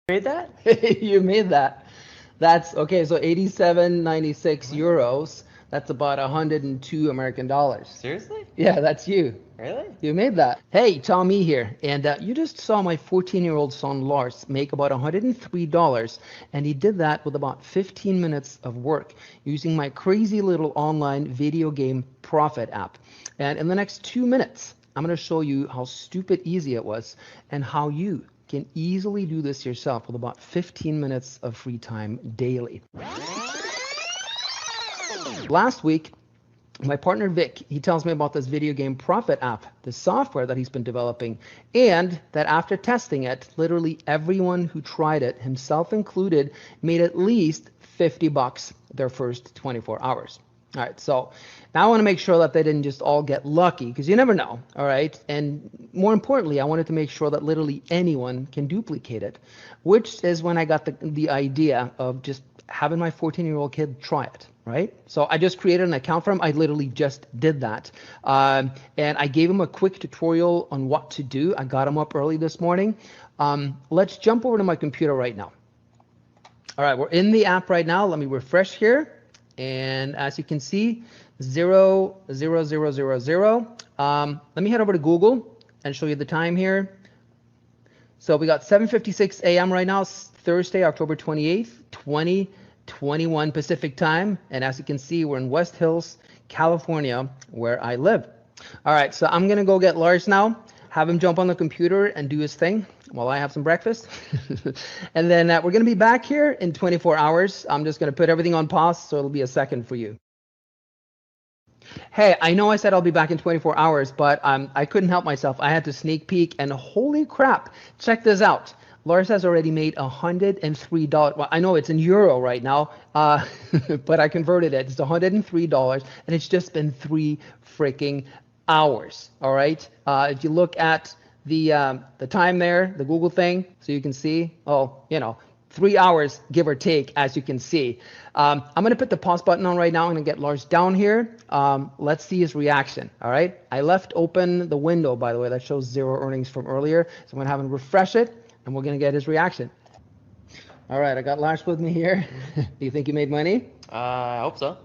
Made that? You made that. That's okay. So 87.96 euros. That's about 102 American dollars. Seriously? Yeah, that's you. Really? You made that. Hey, Tommy here. And you just saw my 14-year-old son Lars make about $103. And he did that with about 15 minutes of work using my crazy little online video game profit app. And in the next 2 minutes, I'm going to show you how stupid easy it was and how you can easily do this yourself with about 15 minutes of free time daily. Last week, my partner Vic, he tells me about this video game profit app, the software that he's been developing, and that after testing it, literally everyone who tried it, himself included, made at least $50 their first 24 hours. All right, so now I want to make sure that they didn't just all get lucky, because you never know, all right? And more importantly, I wanted to make sure that literally anyone can duplicate it, which is when I got the idea of just having my 14-year-old kid try it, right? So I just created an account for him. I literally just did that. And I gave him a quick tutorial on what to do. I got him up early this morning. Let's jump over to my computer right now. All right, we're in the app right now. Let me refresh here. And as you can see, 0, 0, 0, 0, 0. Let me head over to Google and show you the time here. So we got 7:56 a.m. right now, Thursday, October 28th, 2021 Pacific time. And as you can see, we're in West Hills, California, where I live. All right, so I'm going to go get Lars now, have him jump on the computer and do his thing while I have some breakfast. And then we're going to be back here in 24 hours. I'm just going to put everything on pause, so it'll be a second for you. Hey, I know I said I'll be back in 24 hours, but I couldn't help myself. I had to sneak peek, and holy crap, check this out. Lars has already made $103. Well, I know it's in euro right now, but I converted it. It's $103, and it's just been 3 freaking hours. All right. If you look at the time there, the Google thing, so you can see, 3 hours, give or take, as you can see. I'm going to put the pause button on right now. I'm going to get Lars down here. Let's see his reaction. All right. I left open the window, by the way, that shows 0 earnings from earlier. So I'm going to have him refresh it, and we're going to get his reaction. All right. I got Lars with me here. Do you think you made money? I hope so.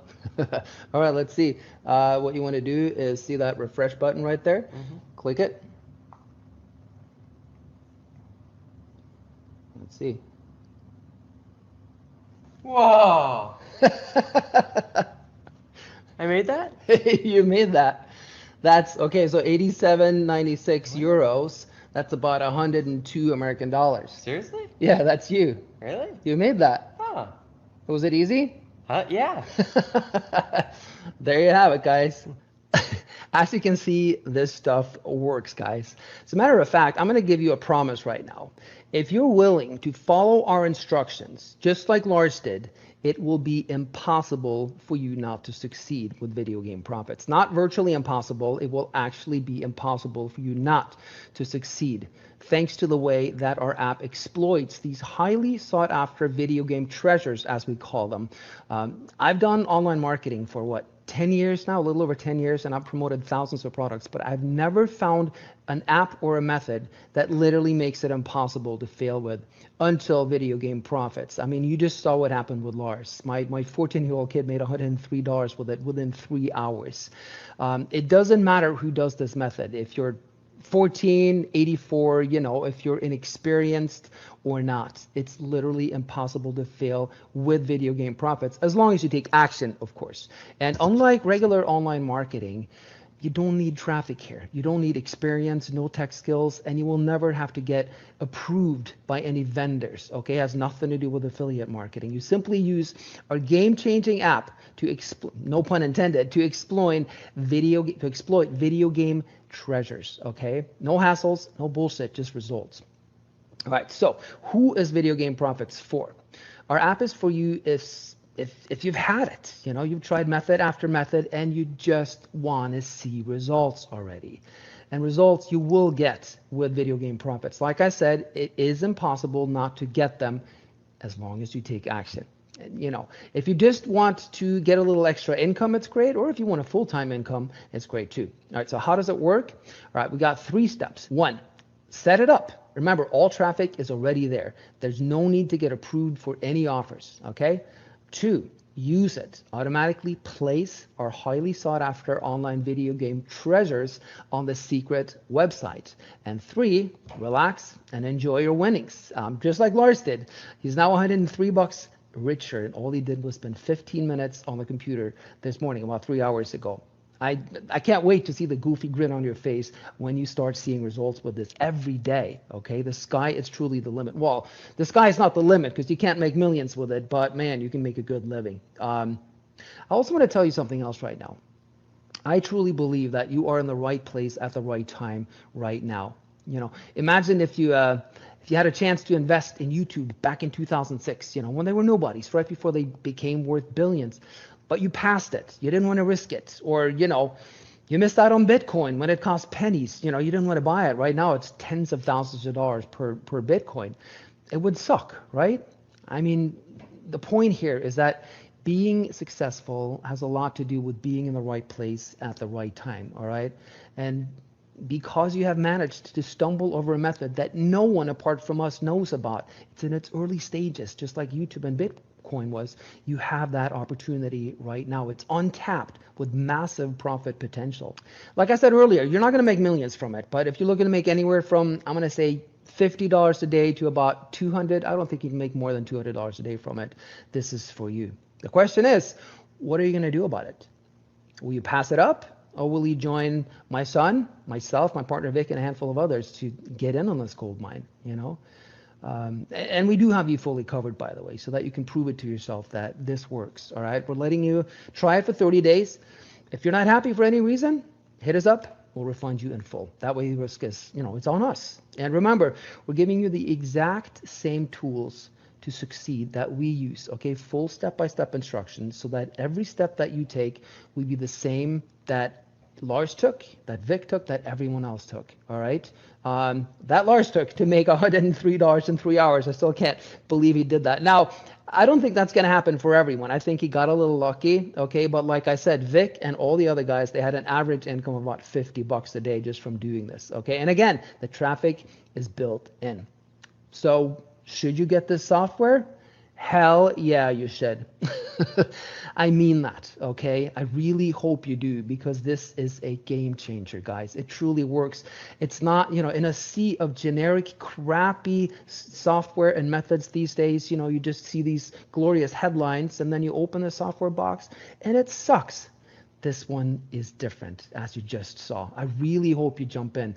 All right. Let's see. What you want to do is see that refresh button right there. Mm-hmm. Click it. Let's see. Whoa! I made that? You made that. That's okay. So 87.96 euros. That's about 102 American dollars. Seriously? Yeah, that's you. Really? You made that. Huh. Was it easy? Yeah. There you have it, guys. As you can see, this stuff works, guys. As a matter of fact, I'm going to give you a promise right now. If you're willing to follow our instructions, just like Lars did, it will be impossible for you not to succeed with video game profits. Not virtually impossible, it will actually be impossible for you not to succeed, thanks to the way that our app exploits these highly sought after video game treasures, as we call them. I've done online marketing for 10 years now, a little over 10 years, and I've promoted thousands of products, but I've never found an app or a method that literally makes it impossible to fail with until video game profits. I mean, you just saw what happened with Lars. My 14-year-old kid made $103 with it within 3 hours. It doesn't matter who does this method. If you're 14, 84, if you're inexperienced or not, it's literally impossible to fail with video game profits, as long as you take action, of course. And unlike regular online marketing, you don't need traffic here. You don't need experience, no tech skills, and you will never have to get approved by any vendors, okay? It has nothing to do with affiliate marketing. You simply use our game-changing app to, no pun intended, to exploit video game treasures, okay? No hassles, no bullshit, just results. All right, so who is Video Game Profits for? Our app is for you if you've had it, you've tried method after method and you just want to see results already. And results you will get with Video Game Profits. Like I said, it is impossible not to get them as long as you take action. You know, if you just want to get a little extra income, it's great. Or if you want a full-time income, it's great too. All right, so how does it work? All right, we got 3 steps. 1, set it up. Remember, all traffic is already there. There's no need to get approved for any offers, okay? 2, use it. Automatically place our highly sought after online video game treasures on the secret website. And 3, relax and enjoy your winnings. Just like Lars did. He's now $103 richer, and all he did was spend 15 minutes on the computer this morning, about 3 hours ago. I can't wait to see the goofy grin on your face when you start seeing results with this every day, okay? The sky is truly the limit. Well, the sky is not the limit because you can't make millions with it, but man, you can make a good living. I also want to tell you something else right now. I truly believe that you are in the right place at the right time right now. You know, imagine if you had a chance to invest in YouTube back in 2006, you know, when they were nobodies, right before they became worth billions. But you passed it. You didn't want to risk it. Or, you know, you missed out on Bitcoin when it cost pennies. You know, you didn't want to buy it. Right now, it's tens of thousands of dollars per Bitcoin. It would suck, right? I mean, the point here is that being successful has a lot to do with being in the right place at the right time, all right? And because you have managed to stumble over a method that no one apart from us knows about, it's in its early stages, just like YouTube and Bitcoin was, you have that opportunity right now. It's untapped with massive profit potential. Like I said earlier, you're not going to make millions from it, but if you're looking to make anywhere from, I'm going to say, $50 a day to about $200, I don't think you can make more than $200 a day from it. This is for you. The question is, what are you going to do about it? Will you pass it up? Or will you join my son, myself, my partner Vic, and a handful of others to get in on this gold mine, you know? And we do have you fully covered, by the way, so that you can prove it to yourself that this works, all right? We're letting you try it for 30 days. If you're not happy for any reason, hit us up. We'll refund you in full. That way the risk is, you know, it's on us. And remember, we're giving you the exact same tools to succeed that we use, okay? Full step-by-step instructions so that every step that you take will be the same that Lars took, that Vic took, that everyone else took, all right? That Lars took to make $103 in 3 hours. I still can't believe he did that. Now, I don't think that's going to happen for everyone. I think he got a little lucky, okay? But like I said, Vic and all the other guys, they had an average income of about $50 a day just from doing this, okay? And again, the traffic is built in. So should you get this software? Hell yeah, you should. I mean that, okay? I really hope you do, because this is a game changer, guys. It truly works. It's not, you know, in a sea of generic, crappy software and methods these days, you know, you just see these glorious headlines and then you open the software box and it sucks. This one is different, as you just saw. I really hope you jump in.